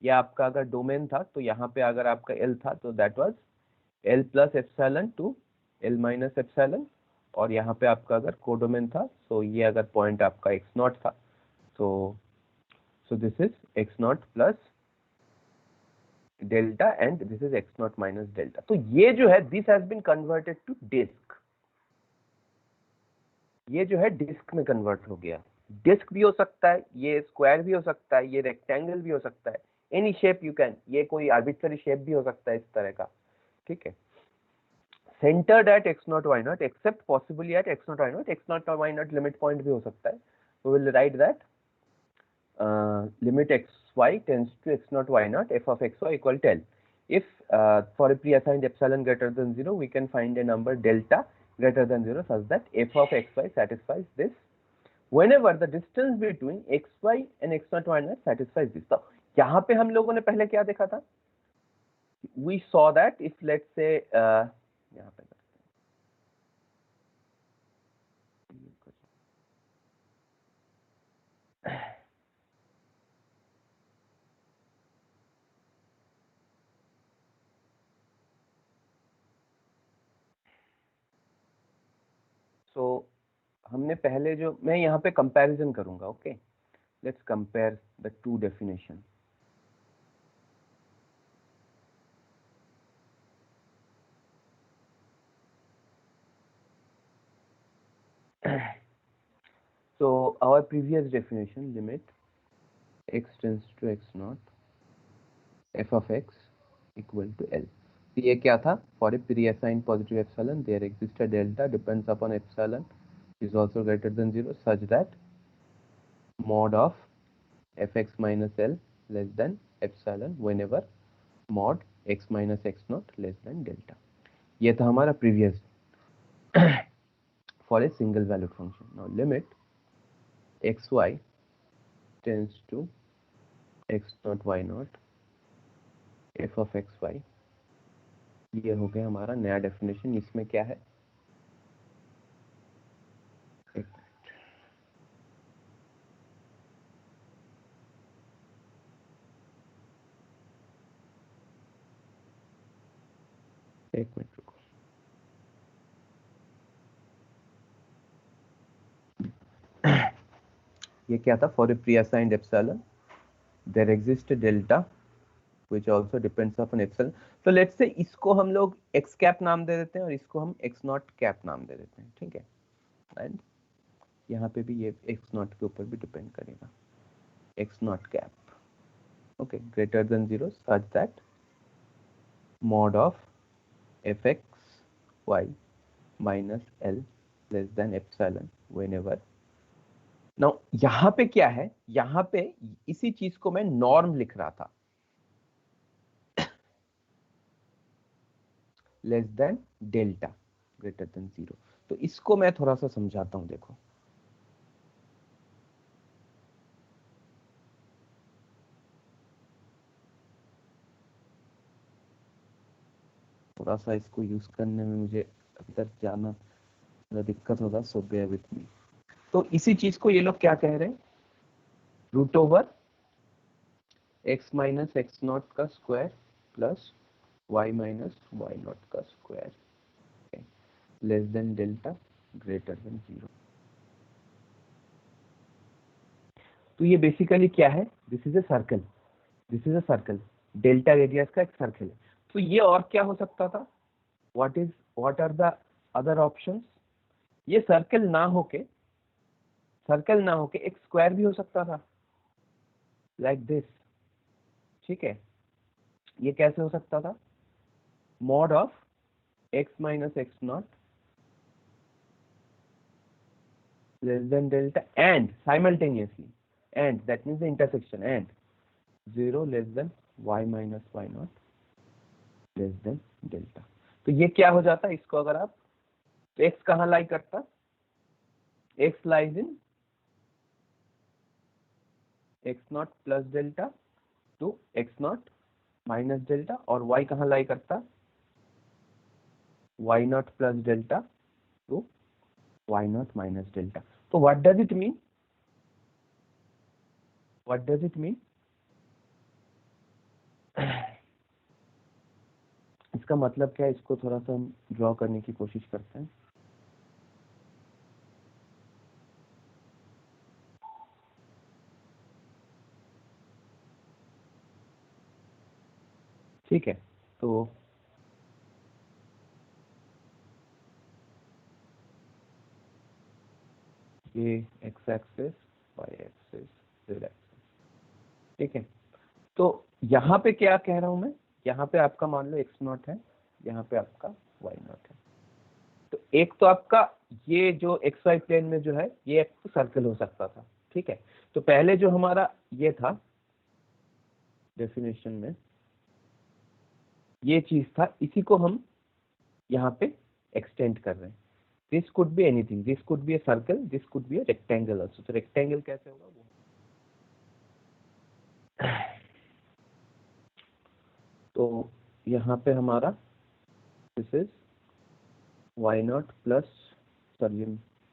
ये आपका अगर डोमेन था तो यहाँ पे अगर आपका L था तो that was L plus epsilon to L minus epsilon, और यहाँ पे आपका अगर कोडोमेन था तो ये अगर पॉइंट आपका x0 था तो this is x0 plus delta and this is x0 minus delta. तो ये जो है this has been converted to disc, ये जो है डिस्क में कन्वर्ट हो गया। डिस्क भी हो सकता है, ये स्क्वायर भी हो सकता है, ये रेक्टेंगल भी हो सकता है, एनी शेप यू कैन, ये कोई आर्बिट्ररी शेप भी हो सकता है इस तरह का, ठीक है। Centred at x0 y0 except possibly at x0 y0, x0 y0 limit point भी हो सकता है। We will write that limit xy tends to x0 y0 f of xy equal to L. If for a pre-assigned epsilon greater than 0, we can find a number delta greater than 0 such that f of xy satisfies this whenever the distance between xy and x0 y0 satisfies this. तो यहाँ पे हम लोगों ने पहले क्या देखा था? We saw that if let's say यहाँ पे so हमने पहले जो, मैं यहाँ पे कंपैरिजन करूंगा, okay, let's compare the two definition. So our previous definition, limit x tends to x0 f of x equal to L. तो ये क्या था? For a pre-assigned positive epsilon, there exists a delta depends upon epsilon is also greater than 0 such that mod of fx minus L less than epsilon whenever mod x minus x0 less than delta. ये था हमारा previous for a single valued function. Now limit xy tends to x0 y0 f of xy, ये हो गया हमारा नया definition. इसमें क्या है? एक मिनट रुको। ये क्या था? For a pre assigned epsilon there exist delta which also depends upon epsilon. तो लेट्स से इसको हम लोग x कैप नाम दे देते हैं और इसको हम x नॉट कैप नाम दे देते हैं, ठीक है। एंड यहाँ पे भी ये x नॉट के ऊपर भी डिपेंड करेगा, x not cap, okay, greater than 0 such that mod of fx y minus L less than epsilon whenever। Now यहाँ पे क्या है? यहाँ पे इसी चीज को मैं नॉर्म लिख रहा था, less than delta greater than 0। तो इसको मैं थोड़ा सा समझाता हूं, देखो। थोड़ा सा इसको यूज करने में मुझे अंदर जाना थोड़ा दिक्कत होगा, सो बेयर विथ मी। तो इसी चीज को ये लोग क्या कह रहे हैं? Root over x minus x not का square plus Y minus why not का square less than delta greater than 0। तो ये बेसिकली क्या है? This is a circle, this is a circle, delta radius का एक सर्कल है। तो ये और क्या हो सकता था? What are the other options? ये सर्कल ना होके एक स्क्वायर भी हो सकता था, लाइक दिस, ठीक है। ये कैसे हो सकता था? Mod of X minus x naught less than delta and simultaneously, and that means the intersection, and 0 less than y minus Y naught less than delta. तो ये क्या हो जाता है? इसको अगर आप, तो x कहाँ लाई करता? x lies in x not plus delta to x not minus delta, और y कहाँ लाई करता? y not plus delta to y not minus delta. तो what does it mean? What does it mean? इसका मतलब क्या है, इसको थोड़ा सा हम ड्रॉ करने की कोशिश करते हैं। ठीक है, तो ये X axis, Y axis, Z axis. ठीक है, तो यहाँ पे क्या कह रहा हूं मैं, यहाँ पे आपका मान लो एक्स नॉट है, यहाँ पे आपका वाई नॉट है। तो एक तो आपका ये जो एक्स वाई प्लेन में जो है ये एक तो सर्कल हो सकता था। ठीक है, तो पहले जो हमारा ये था डेफिनेशन में, ये चीज था, इसी को हम यहाँ पे एक्सटेंड कर रहे हैं। This could be anything, this could be a circle, this could be a rectangle also. तो रेक्टेंगल कैसे होगा वो, तो यहाँ पे हमारा this is y not plus, sorry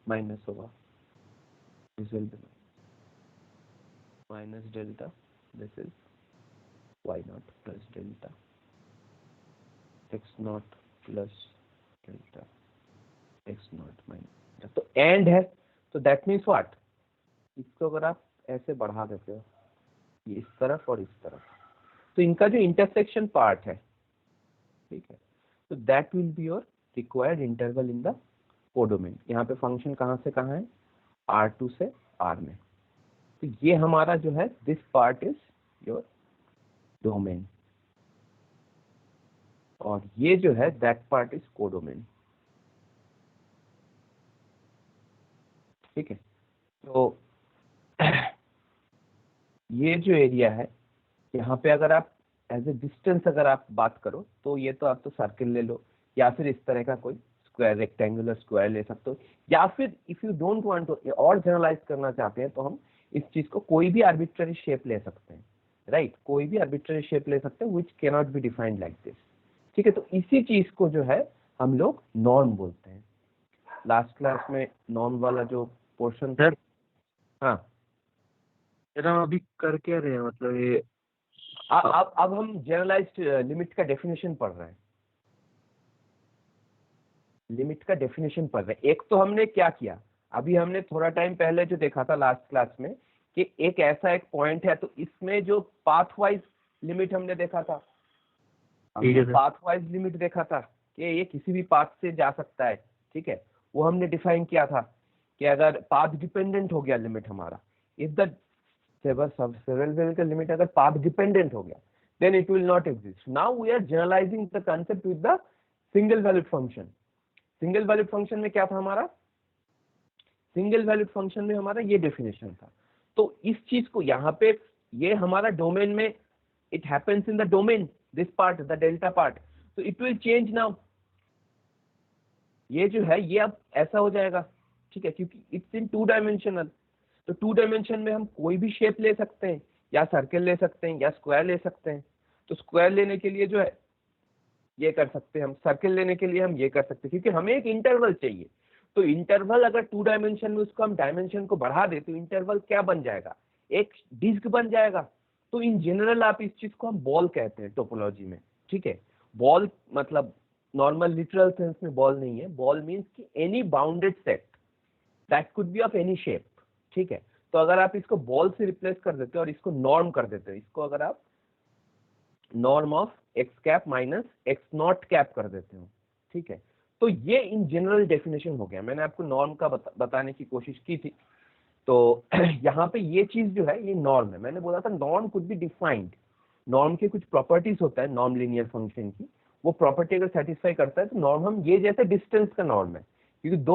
minus होगा, this will be minus delta, this is y not plus delta, x not plus delta, x not minus. तो एंड है, तो दैट मीन्स व्हाट, इसको अगर आप ऐसे बढ़ा देते हो ये इस तरफ और इस तरफ, तो इनका जो इंटरसेक्शन पार्ट है, ठीक है, तो that will be your required interval in the codomain. यहाँ पे फंक्शन कहाँ से कहाँ है, R2 से R में। तो ये हमारा जो है this part is your domain, और ये जो है दैट पार्ट इज कोडोमेन। ठीक है, तो ये जो एरिया है यहाँ पे अगर आप एज ए डिस्टेंस अगर आप बात करो तो ये तो आप तो सर्किल ले लो, या फिर इस तरह का कोई स्क्वायर, रेक्टेंगुलर स्क्वायर ले सकते हो, या फिर if you don't want to और जनरलाइज करना चाहते हैं तो हम इस चीज को कोई भी आर्बिट्ररी शेप ले सकते हैं, राइट, कोई भी आर्बिट्ररी शेप ले सकते हैं which can not be defined like this. ठीक है, तो इसी चीज को जो है हम लोग नॉर्म बोलते हैं। लास्ट क्लास में नॉर्म वाला जो पोर्शन, हाँ हम अभी कर क्या रहे हैं, मतलब ये अब हम जनरलाइज्ड लिमिट का डेफिनेशन पढ़ रहे हैं, लिमिट का डेफिनेशन पढ़ रहे हैं। एक तो हमने क्या किया, अभी हमने थोड़ा टाइम पहले जो देखा था लास्ट क्लास में कि एक ऐसा एक पॉइंट है, तो इसमें जो पाथ वाइज लिमिट हमने देखा था, हमने पाथ वाइज लिमिट देखा था कि ये किसी भी पाथ से जा सकता है। ठीक है, वो हमने डिफाइन किया था कि अगर पाथ डिपेंडेंट हो गया लिमिट हमारा, if the several variable limit अगर पाथ डिपेंडेंट हो गया, then it will not exist. Now we are generalizing the concept with the single valued function. Single valued function में क्या था हमारा, सिंगल वैल्यूड फंक्शन में हमारा ये डेफिनेशन था। तो इस चीज को यहाँ पे ये हमारा डोमेन में, it happens in the domain, this part the delta part, तो इट विल चेंज नाउ, ये जो है ये अब ऐसा हो जाएगा। ठीक है, क्योंकि इट्स इन टू डायमेंशनल, तो टू डायमेंशन में हम कोई भी शेप ले सकते हैं, या सर्कल ले सकते हैं या स्क्वायर ले सकते हैं। तो स्क्वायर लेने के लिए जो है ये कर सकते हैं हम, सर्कल लेने के लिए हम ये कर सकते हैं, क्योंकि हमें एक इंटरवल चाहिए। तो इंटरवल अगर टू डायमेंशन में उसको हम डायमेंशन को बढ़ा दे तो इंटरवल क्या बन जाएगा, एक डिस्क बन जाएगा। तो इन जनरल आप इस चीज को हम बॉल कहते हैं टोपोलॉजी में। ठीक है, बॉल मतलब नॉर्मल लिटरल सेंस में बॉल नहीं है, बॉल मीन्स कि any bounded set that could be of any shape. ठीक है, तो अगर आप इसको बॉल से रिप्लेस कर देते हो और इसको नॉर्म कर देते हो, इसको अगर आप norm of x cap minus x not cap कर देते हो, ठीक है, तो ये इन जनरल डेफिनेशन हो गया। मैंने आपको नॉर्म का बताने की कोशिश की थी। तो यहाँ पे ये चीज जो है ये नॉर्म है। मैंने बोला था norm could be defined, norm के कुछ प्रॉपर्टीज होता है नॉन लीनियर फंक्शन की, वो प्रॉपर्टी अगर सेटिस्फाई करता है तो नॉर्म हम ये जैसे डिस्टेंस का नॉर्म है, क्योंकि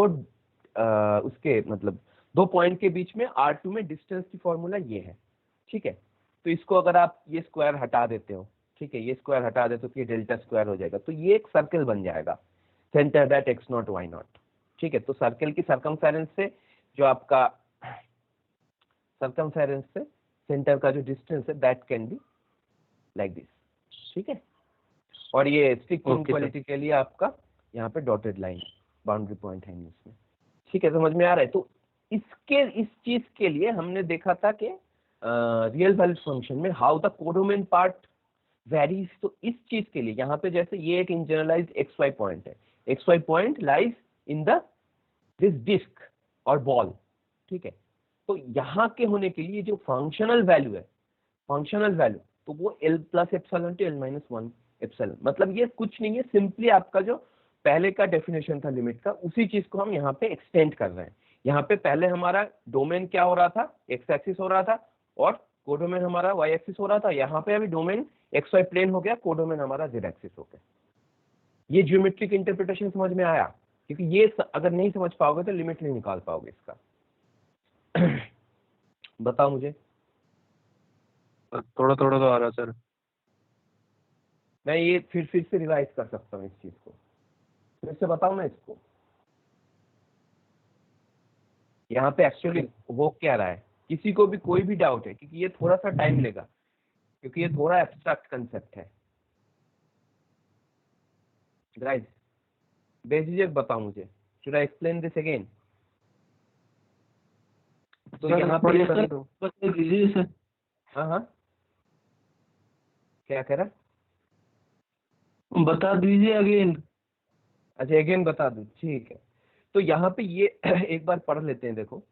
उसके मतलब दो पॉइंट के बीच में R2 में डिस्टेंस की फॉर्मूला ये है। ठीक है, तो इसको अगर आप ये स्क्वायर हटा देते हो, ठीक है, ये स्क्वायर हटा देते हो तो ये डेल्टा स्क्वायर हो जाएगा, तो ये एक सर्कल बन जाएगा, centre that X not Y naught. ठीक है, तो सर्कल की सर्कमफेरेंस से जो आपका सर्कमफेरेंस से सेंटर का जो डिस्टेंस है that can be like this. ठीक है, और ये स्ट्रिक्ट इनइक्वालिटी के लिए आपका यहाँ पे डॉटेड लाइन बाउंड्री पॉइंट है इसमें। ठीक है, समझ में आ रहा है। तो इस चीज के लिए हमने देखा था कि रियल वैल्यूड फंक्शन में how the codomain part varies, तो इस चीज के लिए यहाँ पे जैसे ये एक जनरलाइज्ड एक्स वाई पॉइंट है, X Y point lies in the this disc और बॉल, ठीक है। तो यहाँ के होने के लिए जो फंक्शनल वैल्यू है, फंक्शनल वैल्यू, तो वो L plus epsilon to L minus one epsilon, मतलब ये कुछ नहीं है, सिंपली आपका जो पहले का डेफिनेशन था लिमिट का, उसी चीज को हम यहाँ पे एक्सटेंड कर रहे हैं। यहाँ पे पहले हमारा डोमेन क्या हो रहा था, एक्स एक्सिस हो रहा था, और कोडोमेन हमारा वाई एक्सिस हो रहा था। यहाँ पे अभी डोमेन एक्स वाई प्लेन हो गया, कोडोमेन हमारा जेड एक्सिस हो गया। ये ज्योमेट्रिक इंटरप्रिटेशन समझ में आया? क्योंकि ये अगर नहीं समझ पाओगे तो लिमिट नहीं निकाल पाओगे इसका। बताओ मुझे। थोड़ा थोड़ा तो आ रहा सर। मैं ये फिर से रिवाइज कर सकता हूँ इस चीज को, फिर से बताओ ना इसको। यहाँ पे एक्चुअली वो क्या रहा है, किसी को भी कोई भी डाउट है? क्योंकि ये थोड़ा सा टाइम लेगा, क्योंकि ये थोड़ा एब्स्ट्रैक्ट कंसेप्ट है। गाइस बेझिझक बताओ मुझे, should I explain this again? तो यहाँ पे बता दीजिए सर। हाँ हाँ, क्या कह रहा? बता दीजिए अगेन। अच्छा अगेन बता दूं, ठीक है। तो यहाँ पे ये एक बार पढ़ लेते हैं, देखो।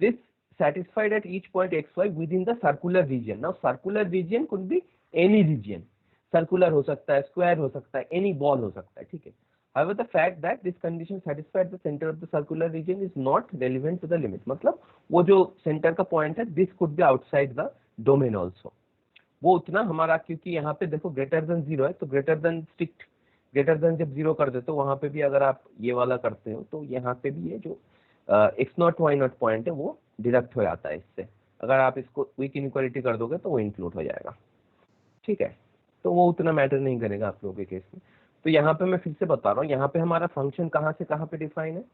This satisfied at each point xy within the circular region. Now circular region could be any region, circular हो सकता है, square हो सकता है, any ball हो सकता है, ठीक है। However, the fact that this condition satisfied the center of the circular region is not relevant to the limit. मतलब वो जो center का point है, this could be outside the domain also. वो उतना हमारा, क्योंकि यहाँ पे देखो ग्रेटर देन जीरो है, तो greater than strict, greater than जब जीरो कर देते हो वहां पे भी अगर आप ये वाला करते हो तो यहाँ पे भी ये जो X not Y naught point है वो डिडक्ट हो जाता है इससे। अगर आप इसको वीक इनइक्वालिटी कर दोगे तो वो इंक्लूड हो जाएगा, ठीक है। तो वो उतना मैटर नहीं करेगा आप लोगों के केस में। तो यहाँ पे मैं फिर से बता रहा हूँ, यहाँ पे हमारा फंक्शन कहाँ से कहाँ पे डिफाइन है,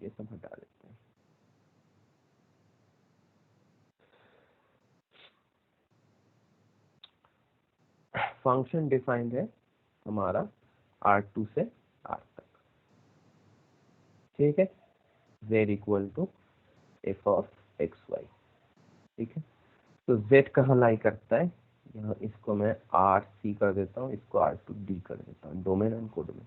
ये सब हटा देते हैं। फंक्शन डिफाइंड है हमारा R2 से R तक, ठीक है, z equal to F of x Y, ठीक है। तो z कहाँ लाई करता है, यहाँ इसको मैं आर सी कर देता हूँ, इसको R2D कर देता हूँ, domain and codomain.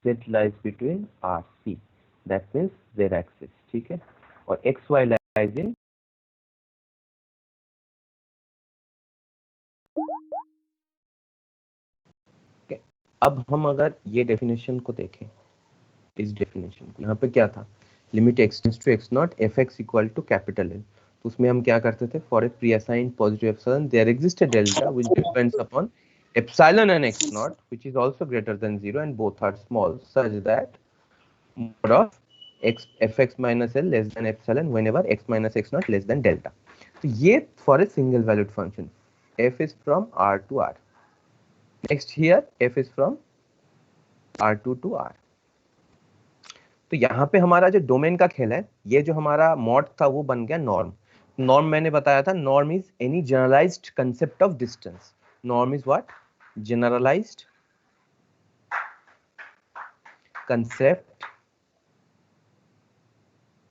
z lies between R C, that means z axis, ठीक है, और एक्स वाई लाइज इन, अब हम अगर ये डेफिनेशन को देखें, इस डेफिनेशन को, यहाँ पे क्या था, limit X tends to x naught F X equal to capital L. तो उसमें हम क्या करते थे, for a pre assigned positive epsilon there exist a delta which depends upon epsilon and X naught which is also greater than 0 and both are small such that mod of x fx minus l less than epsilon whenever x minus x naught less than delta. तो ये for a single valued function, f is from r to r. Next here f is from r2 to r. तो यहाँ पे हमारा जो domain का खेल है, ये जो हमारा मॉड था वो बन गया नॉर्म। नॉर्म मैंने बताया था, norm is any generalised concept of distance. Norm is what? Generalised concept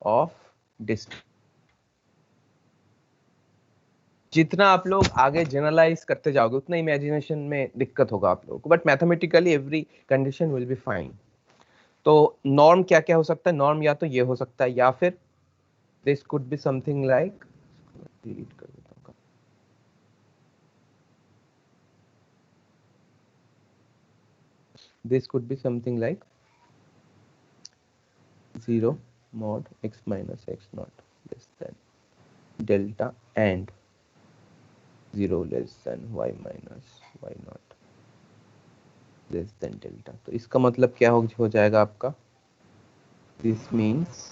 of distance. जितना आप लोग आगे जनरलाइज करते जाओगे उतना इमेजिनेशन में दिक्कत होगा आप लोगों को, but mathematically every condition will be fine. तो नॉर्म क्या क्या हो सकता है? नॉर्म या तो ये हो सकता है, या फिर this could be something like, delete कर देता हूं, this could be something like 0 mod x minus x naught less than delta and 0 less than y minus y naught less than delta। तो इसका मतलब क्या हो जाएगा आपका? this means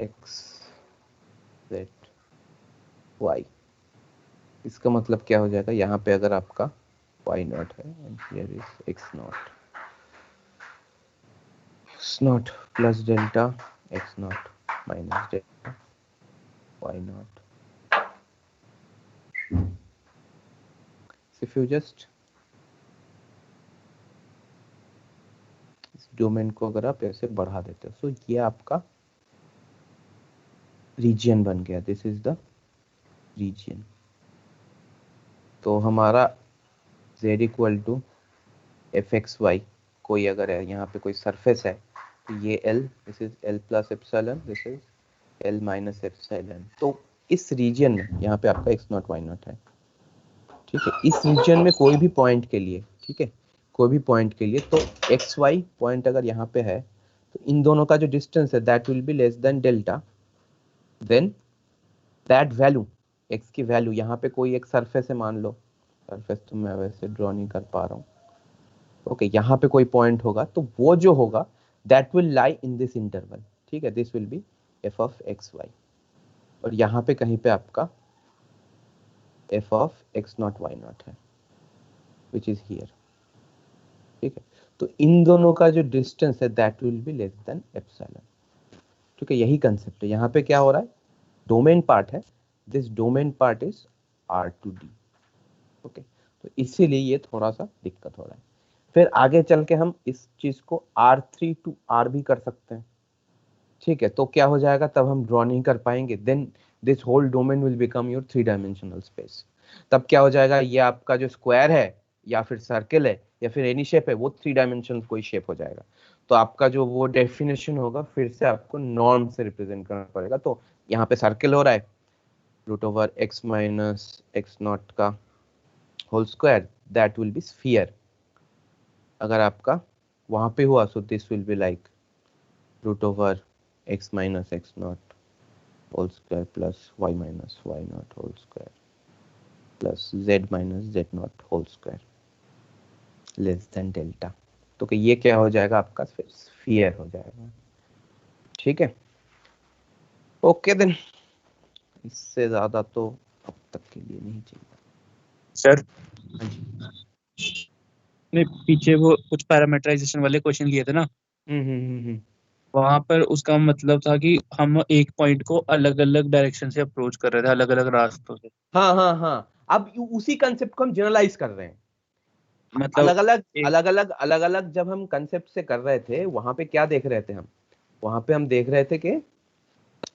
x z y, इसका मतलब क्या हो जाएगा, यहाँ पे अगर आपका y नॉट है and here is x naught plus delta x naught minus delta y naught if you just इस डोमेन को अगर आप ऐसे बढ़ा देते हो, सो ये आपका रीजन बन गया, दिस इज द रीजन। तो हमारा z equal to F x Y, कोई अगर है यहाँ पे कोई सरफेस है तो ये l, this is l plus epsilon, this is l minus epsilon. तो इस रीजन में यहाँ पे आपका x नॉट y नॉट है, ठीक है। इस रीजन में कोई भी पॉइंट के लिए, ठीक है, कोई भी पॉइंट के लिए, तो एक्स वाई पॉइंट अगर यहाँ पे है तो इन दोनों का जो डिस्टेंस है that will be less than delta, then that value, X की वैल्यू, यहाँ पे कोई एक सरफेस है मान लो, सरफेस तो मैं वैसे ड्रॉ नहीं कर पा रहा हूँ, ओके यहाँ पे कोई पॉइंट होगा तो वो जो होगा that will lie in this interval, ठीक है, this will be F of x Y, और यहाँ पे कहीं पे आपका F of X not Y naught है विच इज हियर, ठीक है। तो इन दोनों का जो डिस्टेंस है that will be less than epsilon, ठीक है। यही कंसेप्ट है। यहाँ पे क्या हो रहा है, डोमेन पार्ट है, this domain part is R2D, okay. तो इसीलिए ये थोड़ा सा दिक्कत हो रहा है। फिर आगे चल के हम इस चीज को R3 to R भी कर सकते हैं, ठीक है। तो क्या हो जाएगा, तब हम ड्रॉ नहीं कर पाएंगे, then this whole domain will become your 3 dimensional space. तब क्या हो जाएगा, ये आपका जो स्क्वायर है या फिर सर्कल है या फिर एनी शेप है वो 3 डायमेंशनल कोई शेप हो जाएगा। तो आपका जो वो डेफिनेशन होगा फिर से आपको नॉर्म से रिप्रेजेंट करना पड़ेगा। तो यहाँ पे सर्कल हो रहा है, root over x minus x not का whole square, that will be sphere. अगर आपका वहां पे हुआ so this will be like root over x minus x not whole square plus Y minus Y not whole square plus z minus z not whole square less than delta. तो कि ये क्या हो जाएगा, आपका स्फीयर हो जाएगा, ठीक है। ओके देन, इससे ज्यादा तो अब तक के लिए नहीं चाहिए सर। हाँ जी। ने पीछे वो कुछ पैरामीटराइजेशन वाले क्वेश्चन लिए थे ना, वहां पर उसका मतलब था कि हम एक पॉइंट को अलग अलग डायरेक्शन से अप्रोच कर रहे थे, अलग अलग रास्तों से। हाँ हाँ हाँ, अब उसी कंसेप्ट को हम जनरलाइज कर रहे हैं। मतलब एक अलग अलग जब हम कंसेप्ट से कर रहे थे वहां पे क्या देख रहे थे हम, वहां पे हम देख रहे थे कि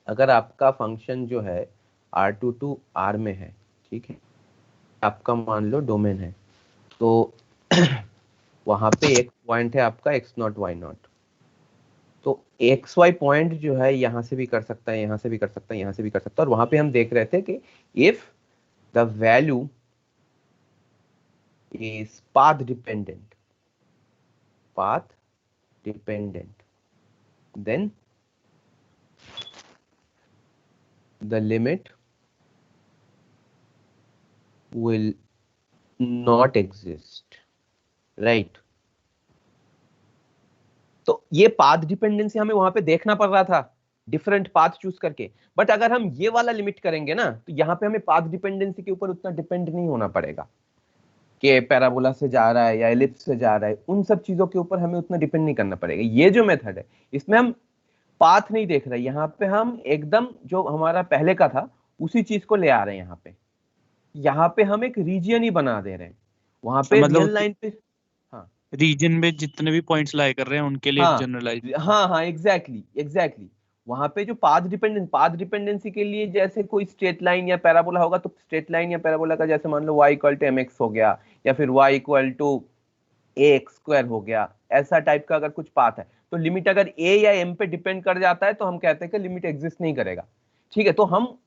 अगर आपका फंक्शन जो है R2 to R में है, ठीक है, आपका मान लो डोमेन है, तो वहां पे एक पॉइंट है आपका एक्स नॉट वाई नॉट, तो एक्स वाई पॉइंट जो है यहाँ से भी कर सकता है, यहाँ से भी कर सकता है, यहाँ से भी कर सकता है, और वहां पे हम देख रहे थे कि if the value is path dependent, then the limit will not exist, right? तो ये पाथ डिपेंडेंसी हमें वहां पे देखना पड़ रहा था डिफरेंट पाथ चूज करके, बट अगर हम ये वाला लिमिट करेंगे ना तो यहाँ पे हमें पाथ डिपेंडेंसी के ऊपर उतना डिपेंड नहीं होना पड़ेगा कि पैराबोला से जा रहा है या एलिप्स से जा रहा है, उन सब चीजों के ऊपर हमें उतना डिपेंड नहीं करना पड़ेगा। ये जो मेथड है इसमें हम पाथ नहीं देख रहे, यहाँ पे हम एकदम जो हमारा पहले का था उसी चीज को ले आ रहे हैं। यहाँ पे हम एक रीजियन ही बना दे रहे हैं, वहां पे रियल मतलब लाइन पे। हाँ रीजन में जितने भी पॉइंट्स लाए कर रहे हैं उनके लिए एक हाँ जनरलाइज। हाँ हाँ, एग्जैक्टली वहां पे जो पाथ डिपेंडेंसी के लिए जैसे कोई स्ट्रेट लाइन या पैराबोला होगा तो स्ट्रेट लाइन या पैराबोला का जैसे मान लो y इक्वल टू mx हो गया या फिर y equal to ax square हो गया, ऐसा टाइप का अगर कुछ पाथ है तो लिमिट अगर a या m पे डिपेंड कर जाता है तो हम कहते हैं कि लिमिट एग्जिस्ट नहीं करेगा, ठीक है। तो हम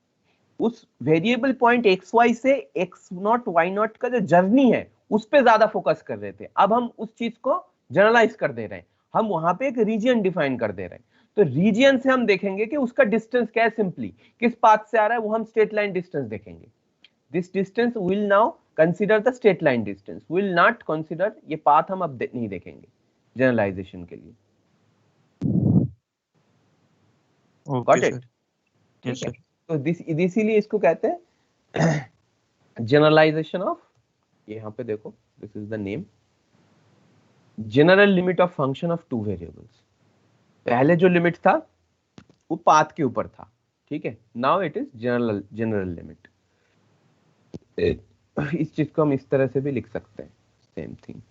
उस वेरिएबल पॉइंट एक्स वाई से एक्स नॉट वाई नॉट का जो जर्नी है उस पे ज्यादा फोकस कर रहे थे, अब हम उस चीज को जनरलाइज कर दे रहे हैं, हम वहां पे एक रीजन डिफाइन कर दे रहे हैं। तो रीजन से हम देखेंगे कि उसका डिस्टेंस क्या है, सिंपली किस पाथ से आ रहा है वो हम स्ट्रेट लाइन डिस्टेंस देखेंगे। This distance will now consider the straight line distance, will not consider ये पाथ हम अब नहीं देखेंगे जनरलाइजेशन के लिए। Okay got it? Sir. Yes ठीक है, सर। तो दिस इसीलिए इसको कहते हैं जनरलाइजेशन ऑफ, यहाँ पे देखो this is the name, general limit of function of two variables. पहले जो लिमिट था वो पाथ के ऊपर था, ठीक है, now it is general limit. इस चीज को हम इस तरह से भी लिख सकते हैं, सेम थिंग,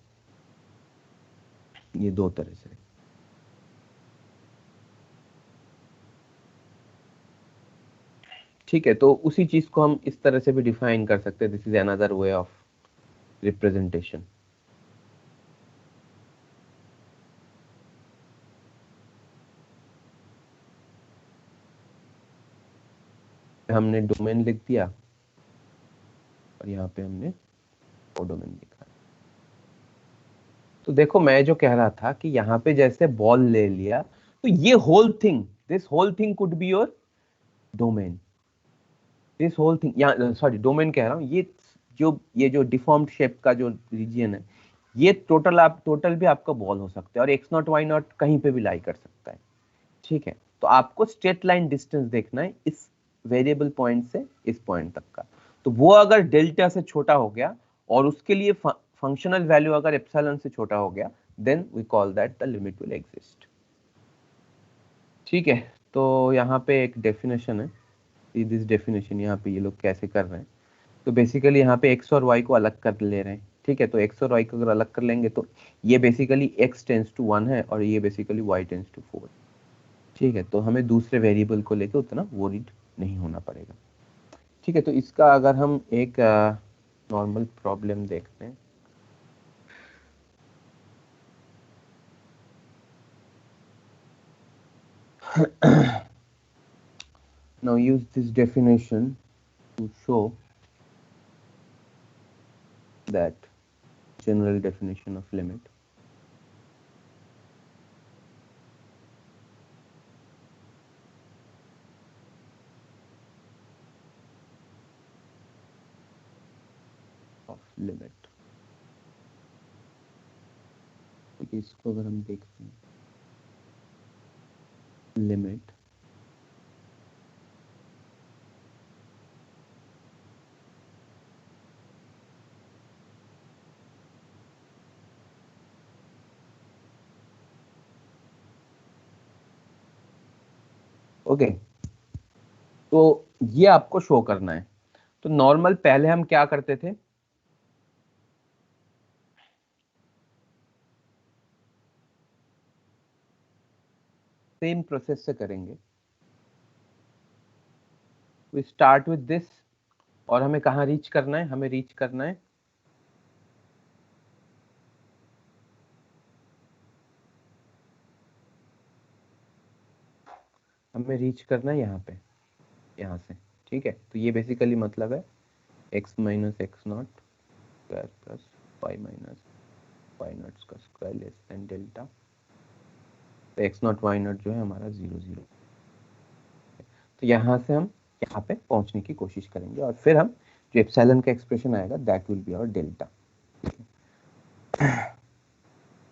ये दो तरह से। ठीक है, तो उसी चीज को हम इस तरह से भी डिफाइन कर सकते हैं, this is another way of representation. हमने डोमेन लिख दिया और यहाँ पे हमने वो डोमेन लिखा। तो देखो मैं जो कह रहा था कि यहाँ पे जैसे बॉल ले लिया, तो ये whole thing, this whole thing could be your domain, this whole thing, यहाँ सॉरी डोमेन कह रहा हूँ, ये जो डिफॉर्म्ड शेप का जो रीजियन है, ये टोटल भी आपका बॉल हो सकता है, और एक्स नॉट वाई नॉट कहीं पे भी लाई कर सकता है। ठीक है, तो आपको स्ट्रेट लाइन डिस्टेंस देखना है इस वेरिएबल पॉइंट से इस पॉइंट तक का। तो वो अगर डेल्टा से छोटा हो गया और उसके लिए फंक्शनल वैल्यू अगर एप्सिलॉन से छोटा हो गया, then we call that the limit will exist. ठीक है, तो यहाँ पे एक डेफिनेशन है, दिस डेफिनेशन यहाँ पे ये लोग कैसे कर रहे हैं। तो बेसिकली यहाँ पे x और y को अलग कर ले रहे हैं। ठीक है, तो x और y को अगर अलग कर लेंगे तो ये बेसिकली x टेंस टू 1 है और ये बेसिकली y टेंस टू 4। ठीक है, तो हमें दूसरे वेरिएबल को लेकर उतना वरीड नहीं होना पड़ेगा। ठीक है, तो इसका अगर हम एक नॉर्मल प्रॉब्लम देखते हैं, now use this definition to show that general definition of limit. Of limit, ठीक है, इसको अगर हम देखते हैं, लिमिट ओके, तो ये आपको शो करना है। तो नॉर्मल पहले हम क्या करते थे, सेम प्रोसेस से करेंगे। वी स्टार्ट विद दिस, और हमें कहाँ रीच करना है, हमें रीच करना है यहाँ पे, यहाँ से। ठीक है, तो ये बेसिकली मतलब है x minus x naught square plus Y minus why not का स्क्वायर लेस देन डेल्टा। तो एक्स नॉट वाई नॉट जो है हमारा 0 0। तो यहाँ से हम यहाँ पे पहुंचने की कोशिश करेंगे, और फिर हम जो एप्सिलॉन का एक्सप्रेशन आएगा that will be our delta.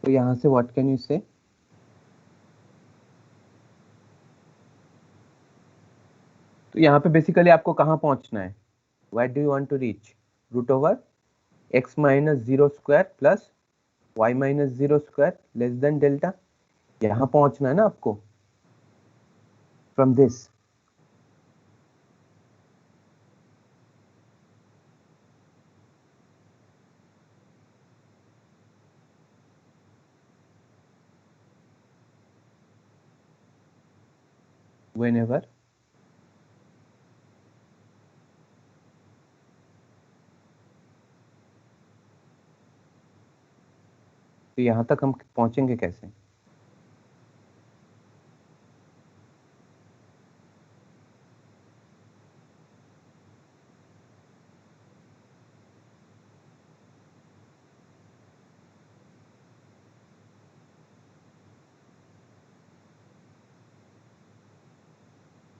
तो यहाँ से व्हाट कैन यू से, तो यहाँ पे बेसिकली आपको कहाँ पहुंचना है, where do you want to reach, root over x minus 0 square plus Y minus 0 square less than delta, यहाँ पहुंचना है ना आपको फ्रॉम दिस। whenever तो यहाँ तक हम पहुंचेंगे कैसे,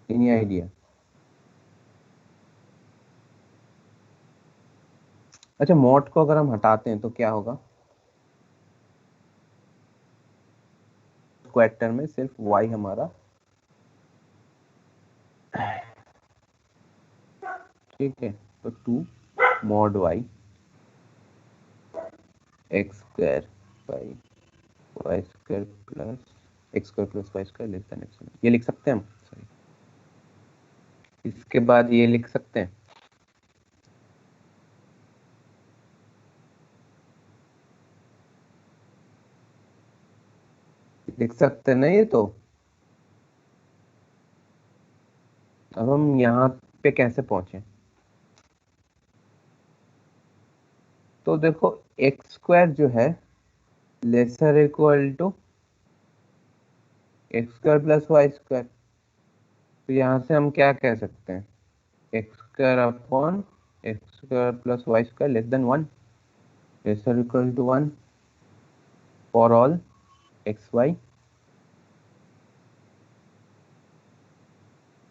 एनी आइडिया। अच्छा, मॉड को अगर हम हटाते हैं तो क्या होगा, स्क्वायर टर्म में सिर्फ y हमारा, ठीक है, तो 2 mod y x square by y square plus x square plus y square less than x, ये लिख सकते हैं हम, सॉरी, इसके बाद ये लिख सकते हैं, लिख सकते हैं ना ये तो। अब हम यहाँ पे कैसे पहुंचे? तो देखो एक्स स्क्वायर जो है lesser equal to x square plus y square. तो यहाँ से हम क्या कह सकते हैं? X square upon x square plus y square less than 1, lesser equal to 1 for all x y.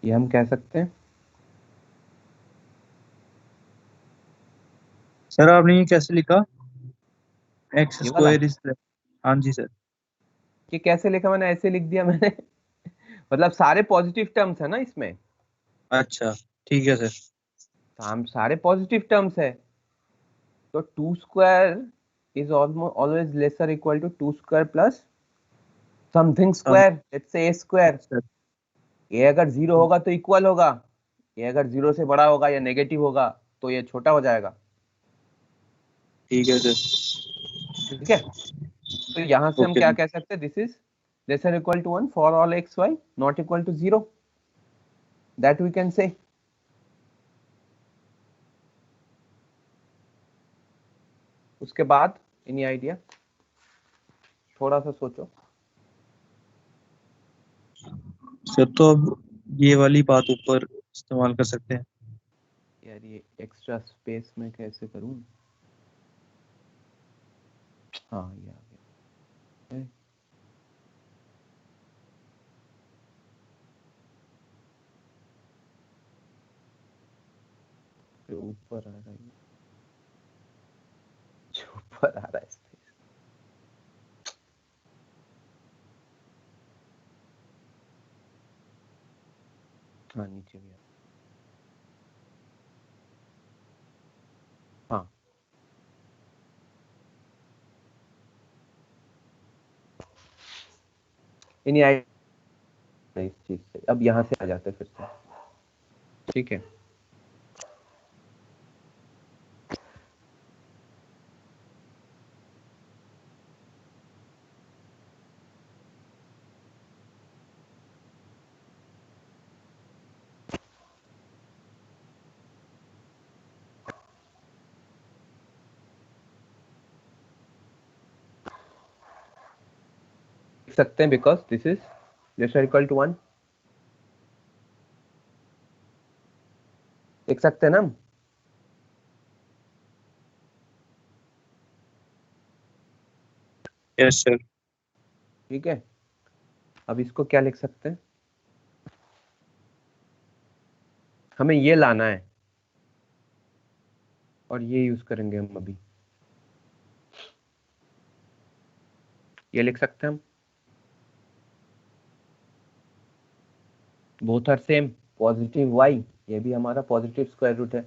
ये हम कह सकते हैं। सर आपने ये कैसे लिखा? एक्स ये वाला स्क्वायर इज, हाँ जी सर। ये कैसे लिखा मैंने? ऐसे लिख दिया मैंने। मतलब सारे पॉजिटिव टर्म्स है ना इसमें। अच्छा ठीक है सर। हम सारे पॉजिटिव टर्म्स है। तो 2 square is always lesser equal to 2 square plus something square, let's say a square. Sir ये अगर 0 होगा तो इक्वल होगा, ये अगर 0 से बड़ा होगा या नेगेटिव होगा तो ये छोटा हो जाएगा। ठीक है सर। ठीक है, तो यहां से हम ओके क्या सर। कह सकते हैं? This is lesser equal to 1 for all x y not equal to 0, that we can say. उसके बाद एनी आइडिया? थोड़ा सा सोचो। सर तो अब ये वाली बात ऊपर इस्तेमाल कर सकते हैं। यार ये एक्स्ट्रा स्पेस में कैसे करूं? हाँ ये आ गया। जो ऊपर आ रहा है, जो ऊपर आ रहा है स्पेस। हाँ नीचे भी आ। हाँ एनी आइडिया इस चीज से? अब यहाँ से आ जाते हैं फिर से। ठीक है, लिख सकते हैं because this is lesser equal to 1। लिख सकते हैं ना हम? Yes sir. ठीक है, अब इसको क्या लिख सकते हैं? हमें ये लाना है और ये यूज करेंगे हम अभी। ये लिख सकते हैं हम, both are same positive y, ये भी हमारा पॉजिटिव स्क्वायर रूट है।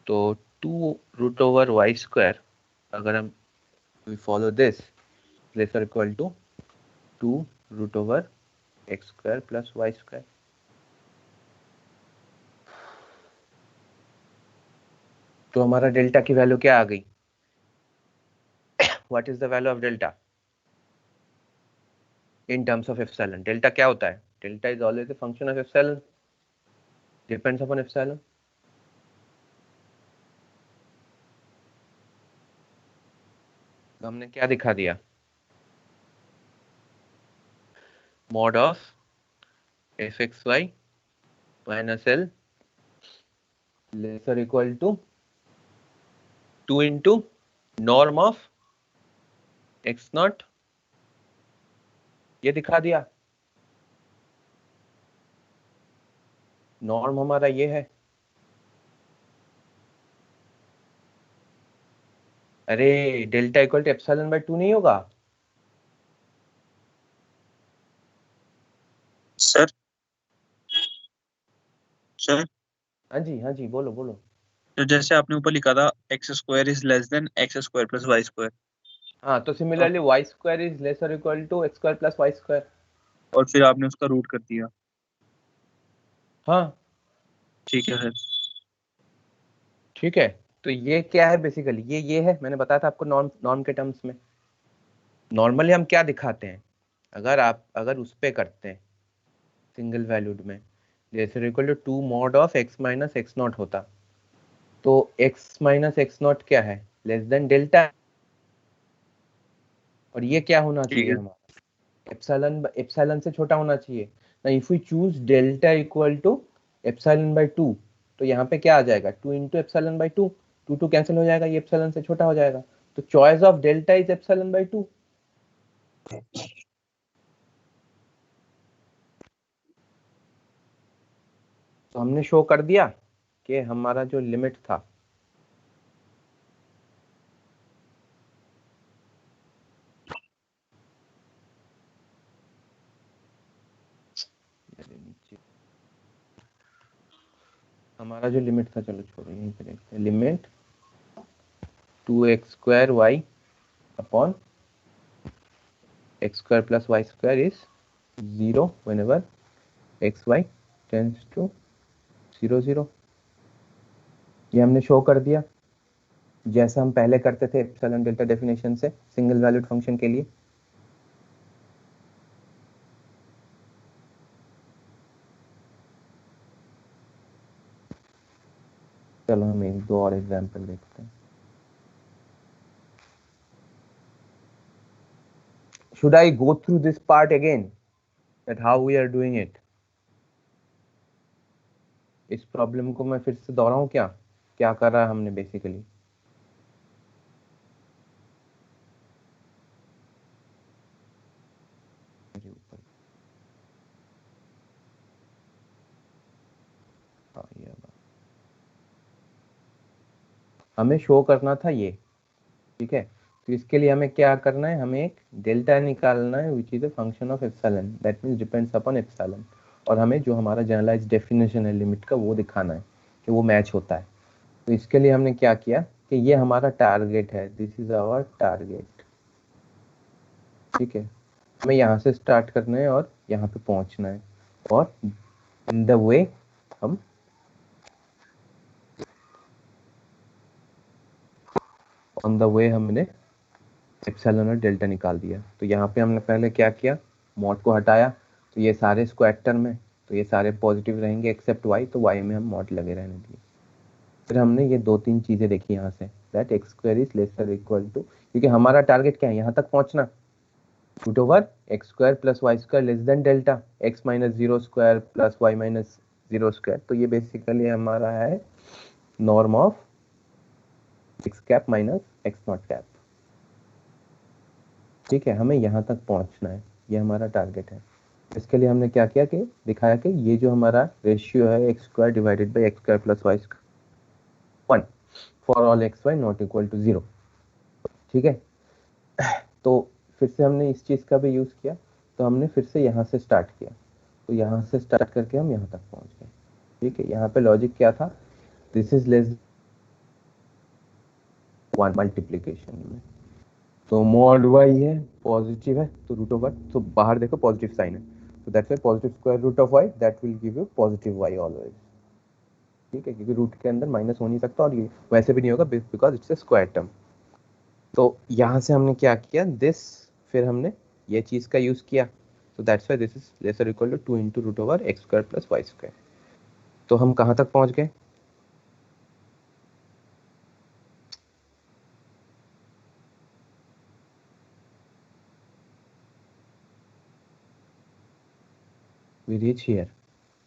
तो 2 रूट ओवर वाई स्क्वायर, अगर हम we follow this, lesser equal to 2 root over x square plus y square. तो हमारा डेल्टा की वैल्यू क्या आ गई? What is the value of delta in terms of epsilon? Delta क्या होता है? Delta is always a function of epsilon, depends upon epsilon. तो हमने क्या दिखा दिया? Mod of f x y minus l lesser equal to 2 into norm of X not, ये दिखा दिया। नॉर्म हमारा ये है। अरे delta equal to epsilon by 2 नहीं होगा? सर सर हाँ जी हाँ जी, बोलो बोलो। तो जैसे आपने ऊपर लिखा था x square is less than x square plus y square, हाँ तो similarly y square is lesser equal to x square plus y square. और फिर आपने उसका रूट कर दिया। हाँ ठीक है सर। ठीक है, तो ये क्या है बेसिकली? ये है, मैंने बताया था आपको नॉर्म, नॉर्म के टर्म्स में। नॉर्मली हम क्या दिखाते हैं, अगर उस पे करते हैं सिंगल वैल्यूड में, जैसे equal to 2 mod of x minus x not होता, तो x माइनस एक्स नॉट क्या है, लेस देन डेल्टा, और ये क्या होना चाहिए हमारा, एप्सिलॉन से छोटा होना चाहिए ना। If we choose delta equal to epsilon by 2, तो यहाँ पे क्या आ जाएगा, 2 इंटू एप्सिलॉन बाय 2, 2 कैंसिल हो जाएगा, ये एप्सिलॉन से छोटा हो जाएगा, तो choice of delta is epsilon by 2। तो हमने शो कर दिया कि हमारा जो लिमिट था, हमारा जो लिमिट था, चलो छोड़ो यहीं पे देखते हैं, limit 2x square y upon x square plus y square is 0 whenever xy tends to 0 0। ये हमने शो कर दिया जैसा हम पहले करते थे एप्सिलॉन डेल्टा डेफिनेशन से सिंगल वैल्यूड फंक्शन के लिए। चलो हम एक दो और एग्जांपल देखते हैं। Should I go through this part again, that how we are doing it? इस प्रॉब्लम को मैं फिर से दोहराऊं क्या, क्या कर रहा है हमने बेसिकली, हमें शो करना था ये, ठीक है। तो इसके लिए हमें क्या करना है, हमें एक डेल्टा निकालना है which is a function of epsilon, that means depends upon epsilon, और हमें जो हमारा जनरलाइज्ड डेफिनेशन है लिमिट का वो दिखाना है कि वो मैच होता है। तो इसके लिए हमने क्या किया कि ये हमारा टारगेट है, दिस इज आवर टारगेट, ठीक है। हमें यहाँ से स्टार्ट करना है और यहाँ पे पहुंचना है, और इन द वे हम ऑन द वे हमने एप्सिलॉन और डेल्टा निकाल दिया। तो यहाँ पे हमने पहले क्या किया, मॉड को हटाया, तो ये सारे स्क्वायर टर्म है, तो ये सारे पॉजिटिव रहेंगे एक्सेप्ट y, तो y में हम मॉड लगे रहने दिए। फिर हमने ये दो तीन चीजें देखी यहाँ से, that x square is lesser equal to, क्योंकि हमारा टारगेट क्या है, यहाँ तक पहुंचना, root over x square plus y square less than delta, x minus zero square plus Y minus zero square. तो ये बेसिकली हमारा है norm of x cap minus x not cap, ठीक है। हमें यहाँ तक पहुंचना है, ये हमारा टारगेट है। इसके लिए हमने क्या किया कि दिखाया कि ये जो हमारा रेशियो है x square divided by x square plus y square 1 for all x y not equal to 0, ठीक है। तो फिर से हमने इस चीज़ का भी यूज़ किया, तो हमने फिर से यहाँ से स्टार्ट किया, तो यहाँ से स्टार्ट करके हम यहाँ तक पहुँच गए, ठीक है। यहाँ पे लॉजिक क्या था, this is less one multiplication में, तो मॉड वाई है पॉजिटिव है, तो रूट ऑफ वाई, तो बाहर देखो पॉजिटिव साइन है, तो that's why positive square root of y that will give you positive y always, ठीक है, क्योंकि रूट के अंदर माइनस हो नहीं सकता, और ये वैसे भी नहीं होगा because it's a square term. तो यहाँ से हमने क्या किया, दिस, फिर हमने ये चीज़ का यूज़ किया, तो that's why this is lesser equal to 2 into root over x square plus y square. तो हम कहाँ तक पहुँच गए, we reach here,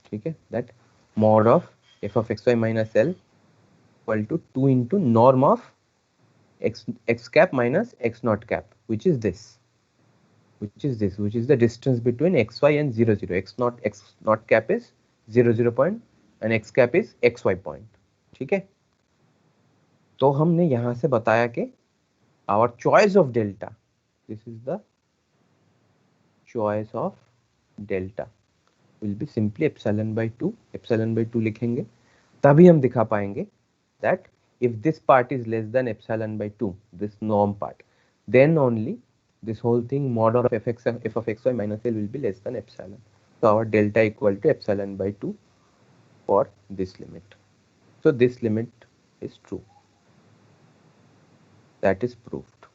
ठीक है, that mod of f of xy minus l equal to 2 into norm of x cap minus x naught cap, which is the distance between xy and 0 0, x naught cap is 0 0 point and x cap is xy point, ठीक है। तो हमने यहाँ से बताया कि our choice of delta, this is the choice of delta will be simply epsilon by 2, epsilon by 2 लिखेंगे, तभी हम दिखा पाएंगे that if this part is less than epsilon by 2, this norm part, then only this whole thing mod of f of xy minus l will be less than epsilon. So our delta equal to epsilon by 2 for this limit. So this limit is true. That is proved.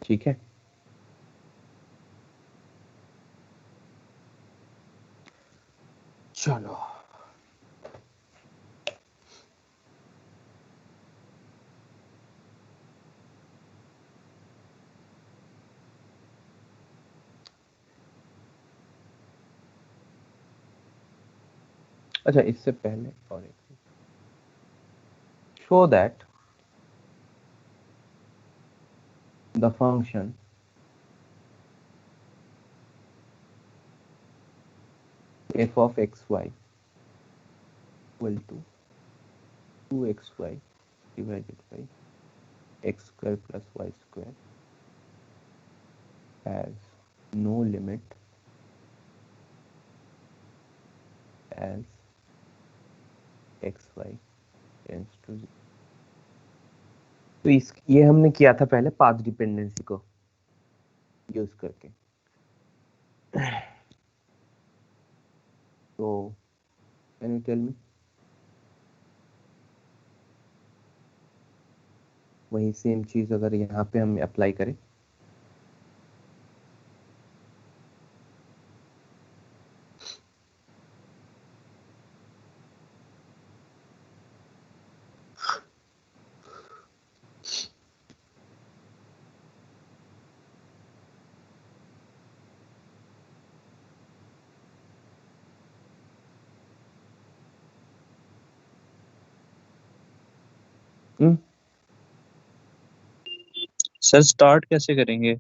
ठीक है, चलो अच्छा, इससे पहले और एक, show that the function f of xy equal to 2xy divided by x square plus y square has no limit as xy tends to 0। तो ये हमने किया था पहले पाथ डिपेंडेंसी को यूज करके। तो कैन यू टेल मी, वही सेम चीज अगर यहाँ पे हम अप्लाई करें, सर स्टार्ट कैसे करेंगे?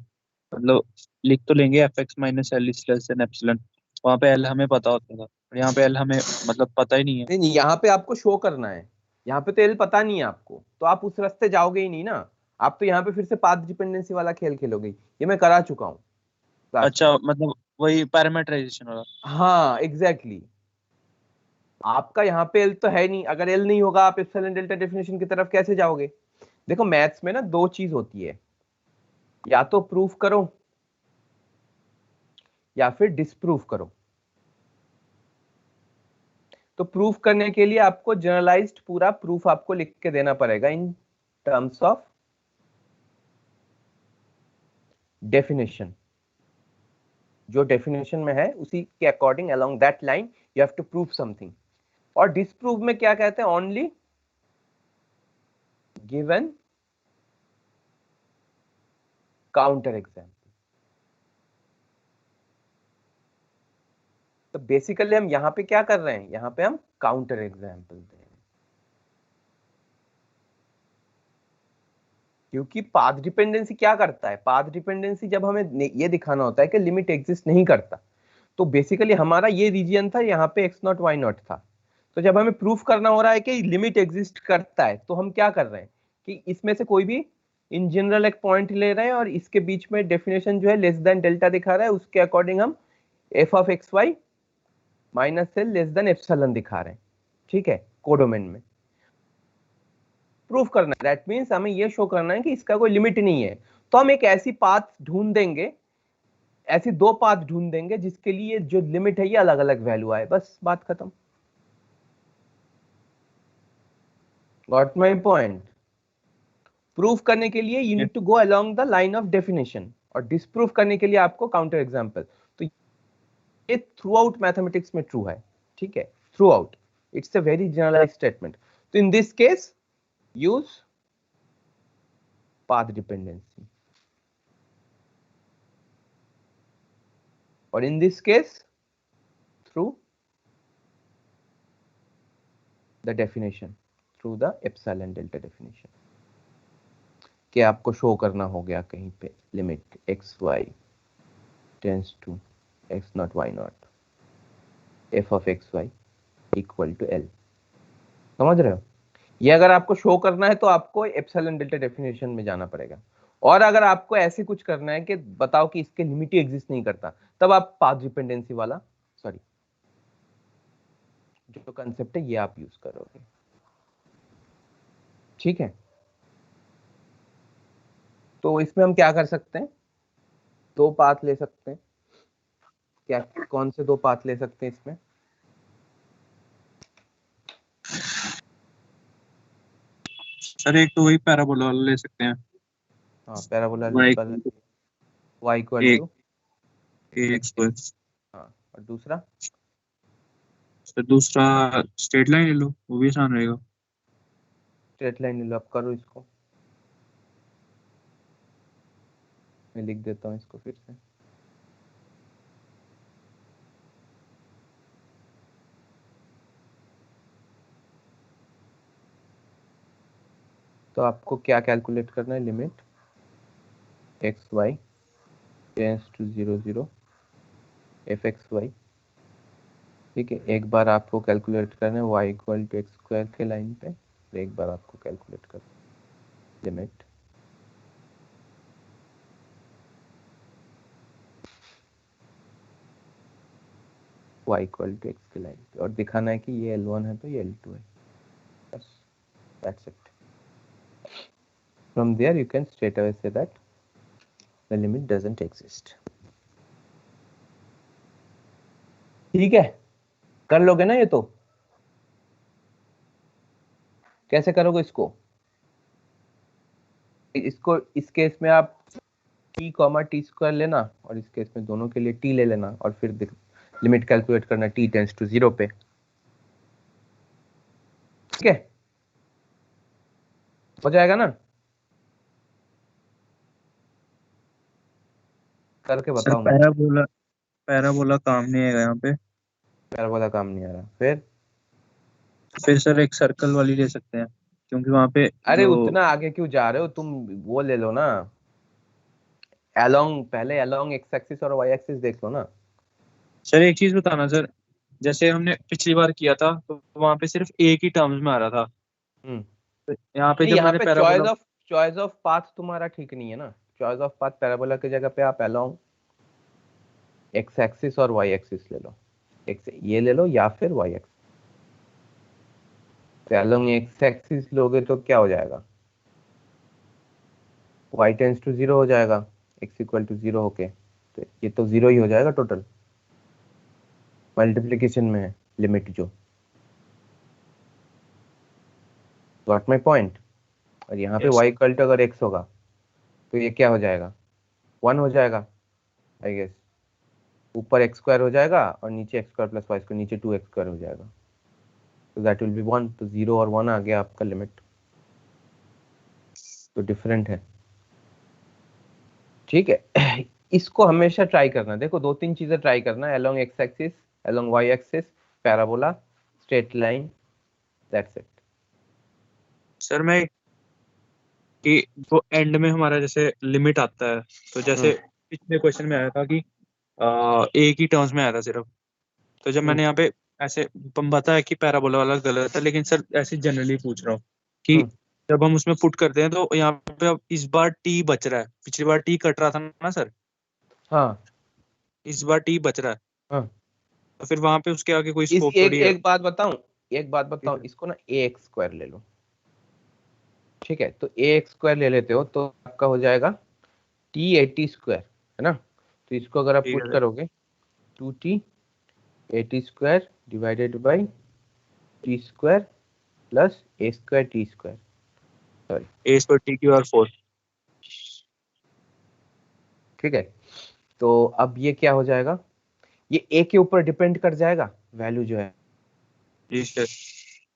मतलब लिख तो लेंगे F x minus L is less than epsilon, वहाँ पे एल हमें पता होता था और यहाँ पे एल हमें मतलब पता ही नहीं है। नहीं, यहाँ पे आपको शो करना है, यहाँ पे तो एल पता नहीं है आपको, तो आप उस रास्ते जाओगे ही नहीं ना, आप तो यहाँ पे फिर से पाथ डिपेंडेंसी वाला खेल खेलोगे। ये मैं करा चुका हूँ। अच्छा, मतलब वही पैरामीटराइजेशन वाला। हाँ एग्जैक्टली exactly। आपका यहाँ पे एल तो है नहीं, अगर एल नहीं होगा आप एप्सिलॉन डेल्टा डेफिनेशन की तरफ कैसे जाओगे? देखो मैथ्स में ना दो चीज होती है, या तो प्रूफ करो या फिर डिसप्रूफ करो। तो प्रूफ करने के लिए आपको जनरलाइज्ड पूरा प्रूफ आपको लिख के देना पड़ेगा इन टर्म्स ऑफ डेफिनेशन। जो डेफिनेशन में है उसी के according along that line you have to prove something. और डिसप्रूव में क्या कहते हैं? Only given counter example. तो बेसिकली हम यहां पे क्या कर रहे हैं? यहां पे हम काउंटर एग्जाम्पल दे रहे हैं, क्योंकि पाथ डिपेंडेंसी क्या करता है? पाथ डिपेंडेंसी जब हमें ये दिखाना होता है कि लिमिट एग्जिस्ट नहीं करता, तो बेसिकली हमारा ये रीजन था, यहाँ पे x नॉट y नॉट था। तो जब हमें प्रूफ करना हो रहा है कि लिमिट एग्जिस्ट करता है, तो हम क्या कर रहे हैं कि इसमें से कोई भी इन जनरल एक पॉइंट ले रहे हैं और इसके बीच में डेफिनेशन जो है लेस देन डेल्टा दिखा रहा है, उसके अकॉर्डिंग हम f of x y minus l less than epsilon दिखा रहे हैं। ठीक है, कोडोमेन में प्रूफ करना है, दैट मींस हमें ये शो करना है कि इसका कोई लिमिट नहीं है। तो हम एक ऐसी पाथ ढूंढ देंगे, ऐसी दो पाथ ढूंढ देंगे जिसके लिए जो लिमिट है ये अलग अलग वैल्यू आए, बस बात खत्म। Got my point? प्रूफ करने के लिए you need to go along the line of definition, और डिसप्रूफ करने के लिए आपको काउंटर एग्जांपल। तो ये थ्रू आउट मैथमेटिक्स में ट्रू है। ठीक है, throughout it's a very generalized statement. तो in this case use path dependency, और in this case through the definition, through the epsilon delta definition, कि आपको शो करना हो गया कहीं पे limit x y tends to x not Y not f of x y equal to L. समझ रहे हो? ये अगर आपको शो करना है तो आपको एप्सिलॉन डेल्टा डेफिनेशन में जाना पड़ेगा। और अगर आपको ऐसे कुछ करना है कि बताओ कि इसके लिमिट ही एग्जिस्ट नहीं करता, तब आप पाथ डिपेंडेंसी वाला, सॉरी, जो कंसेप्ट है ये आप यूज करोगे। ठीक है, तो इसमें हम क्या कर सकते हैं? दो पाथ ले सकते हैं। क्या, कौन से दो पाथ ले सकते हैं इसमें? सर एक तो वही पैराबोला वाला ले सकते हैं। हाँ पैराबोला y का y equal to ax square. हाँ और दूसरा फिर दूसरा स्ट्रेट लाइन ले लो, वो भी आसान रहेगा। स्ट्रेट लाइन ले लो। अब करो इसको, मैं लिख देता हूँ इसको फिर से। तो आपको क्या कैलकुलेट करना है? Limit x y tends to 0 0 f x Y. ठीक है, एक बार आपको कैलकुलेट करना है y equal to x square के लाइन पे, और एक बार आपको कैलकुलेट करना है limit y equal to x के लाइन पे, और दिखाना है कि ये L1 है तो ये L2 है। बस, that's it. From there you can straight away say that the limit doesn't exist. ठीक है, कर लोगे ना ये? तो कैसे करोगे इसको? इसको इस केस में आप t कॉमा टी स्क्वायर लेना, और इस केस में दोनों के लिए t ले लेना, और फिर लिमिट कैलकुलेट करना t टेंस टू 0 पे। ठीक है, हो जाएगा ना? करके सर बताओ। पैराबोला काम नहीं आएगा यहाँ पे। पैराबोला काम नहीं आ रहा? फिर सर एक सर्कल वाली ले सकते हैं, क्योंकि वहाँ पे अरे जो उतना आगे क्यों जा रहे हो तुम? वो ले लो ना, अलोंग, पहले अलोंग एक्स एक्सिस और वाई एक्सिस देख लो ना। सर एक चीज बताना सर, जैसे हमने पिछली बार किया था तो वहाँ पे सिर्फ एक ही टर्म्स में आ रहा था। हम्म तो यहाँ पे नहीं, जब यहाँ मैंने पे पैराबोला चॉइस ऑफ पाथ तुम्हारा ठीक नहीं है ना। चॉइस ऑफ पाथ पैराबोला की जगह पे आप अलोंग एक्स एक्सिस और वाई एक्सिस ले लो। एक्स ये ले लो या फिर वाई एक्सिस। तो अलोंग एक्स एक्सिस लोगे तो क्या हो जाएगा? y टेंस टू 0 हो जाएगा, x इक्वल टू 0 होके, तो ये तो 0 ही हो जाएगा टोटल, मल्टीप्लिकेशन में है लिमिट जो। Got my point? और यहाँ पे y इक्वल टू अगर x होगा तो ये क्या हो जाएगा? 1 हो जाएगा आई गेस। ऊपर x स्क्वायर हो जाएगा और नीचे x square plus y square, नीचे 2x स्क्वायर हो जाएगा, तो दैट विल बी 1। तो 0 और 1 आ गया आपका लिमिट, तो डिफरेंट है। ठीक है, इसको हमेशा ट्राई करना। देखो 2-3 चीजें ट्राई करना है, along x axis, along y axis, parabola, straight line, that's it. Sir मैं कि वो एंड में हमारा जैसे लिमिट आता है, तो जैसे पिछले क्वेश्चन में आया था कि एक ही टर्म्स में आया था सिर्फ। तो जब मैंने यहाँ पे ऐसे पता है कि पैराबोला वाला गलत है, लेकिन सर ऐसे जनरली पूछ रहा हूँ कि जब हम उसमें पुट करते हैं तो यहाँ पे अब इस बार टी बच रहा है, पिछली बार टी कट रहा था ना सर। हाँ इस बार टी बच रहा है, हाँ, तो फिर वहां पे उसके आगे कोई इस स्कोप एक थोड़ी है। एक बात बताऊं, एक बात बताऊं, ठीक है। इसको ना ए एक्स स्क्वायर ले लो। ठीक है, तो ए एक्स स्क्वायर ले लेते हो तो आपका हो जाएगा टी 80 स्क्वायर, है ना? तो इसको अगर आप ठीक पुट है सर। करोगे 2t 80 square divided by T square plus a square t square, sorry. A square T Q R 4। ठीक है, तो अब ये क्या हो जाएगा? ये ए के ऊपर डिपेंड कर जाएगा वैल्यू जो है, जी सर।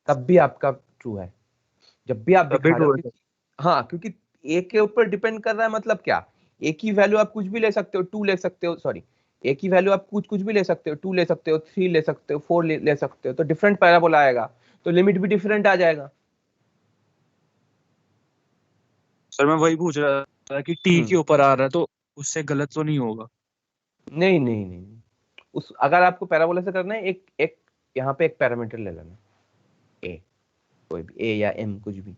तब भी आपका ट्रू है। जब भी आप तभी दिखा रहे ट्रू हो है कि सर। हाँ, क्योंकि ए के ऊपर डिपेंड कर रहा है मतलब क्या? ए की वैल्यू आप कुछ भी ले सकते हो, 2 ले सकते हो, सॉरी, ए की वैल्यू आप कुछ कुछ भी ले सकते हो, 2 ले सकते हो, 3 ले सकते हो, 4 ले सकते हो, तो डिफरेंट पैराबोला आएगा, तो लिमिट भी डिफरेंट आ जाएगा। सर मैं वही पूछ रहा था कि टी के ऊपर आ रहा है तो उससे गलत तो नहीं होगा। नहीं नहीं नहीं, उस अगर आपको पैराबोला से करना है, एक एक यहाँ पे एक पैरामीटर ले लेना, ए, कोई भी ए या एम कुछ भी।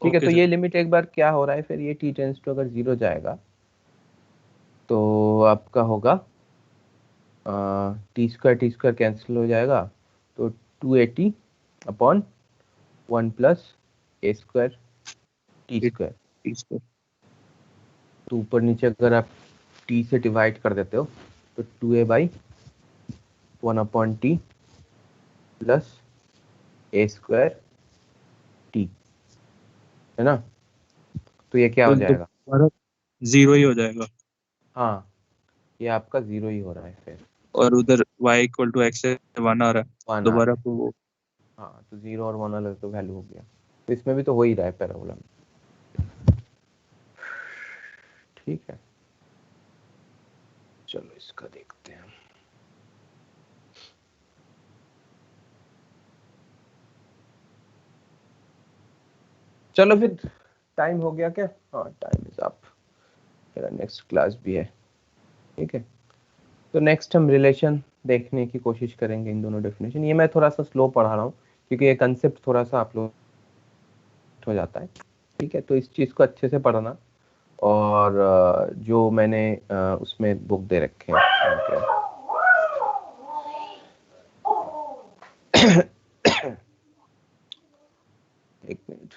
ठीक है, ओके तो ये सर। लिमिट एक बार क्या हो रहा है, फिर ये टी टेंस टू अगर 0 जाएगा तो आपका होगा टी स्क्वायर कैंसिल हो जाएगा, तो 280 upon 1 plus a square t square. T square. तो ऊपर नीचे अगर आप टी से डिवाइड कर देते हो तो 2a by 1 upon T plus a square T. है ना, तो ये क्या हो जाएगा, दोबारा 0 ही हो जाएगा, हाँ ये आपका 0 ही हो रहा है फिर, और उधर y इक्वल टू x से 1 आ रहा है, 1 आ रहा दोबारा है, तो वो हाँ तो 0 और 1 अलग तो वैल्यू हो गया, तो इसमें भी तो हो ही रहा है पैराबोला में। ठीक है, चलो इसका देखते हैं। चलो फिर टाइम हो गया क्या, हाँ टाइम इज अप, मेरा नेक्स्ट क्लास भी है, ठीक है। तो नेक्स्ट हम रिलेशन देखने की कोशिश करेंगे इन दोनों डेफिनेशन। ये मैं थोड़ा सा स्लो पढ़ा रहा हूँ क्योंकि ये कंसेप्ट थोड़ा सा आप लोग हो जाता है, ठीक है, तो इस चीज को अच्छे से पढ़ना। और जो मैंने उसमें बुक दे रखे हैं एक मिनट।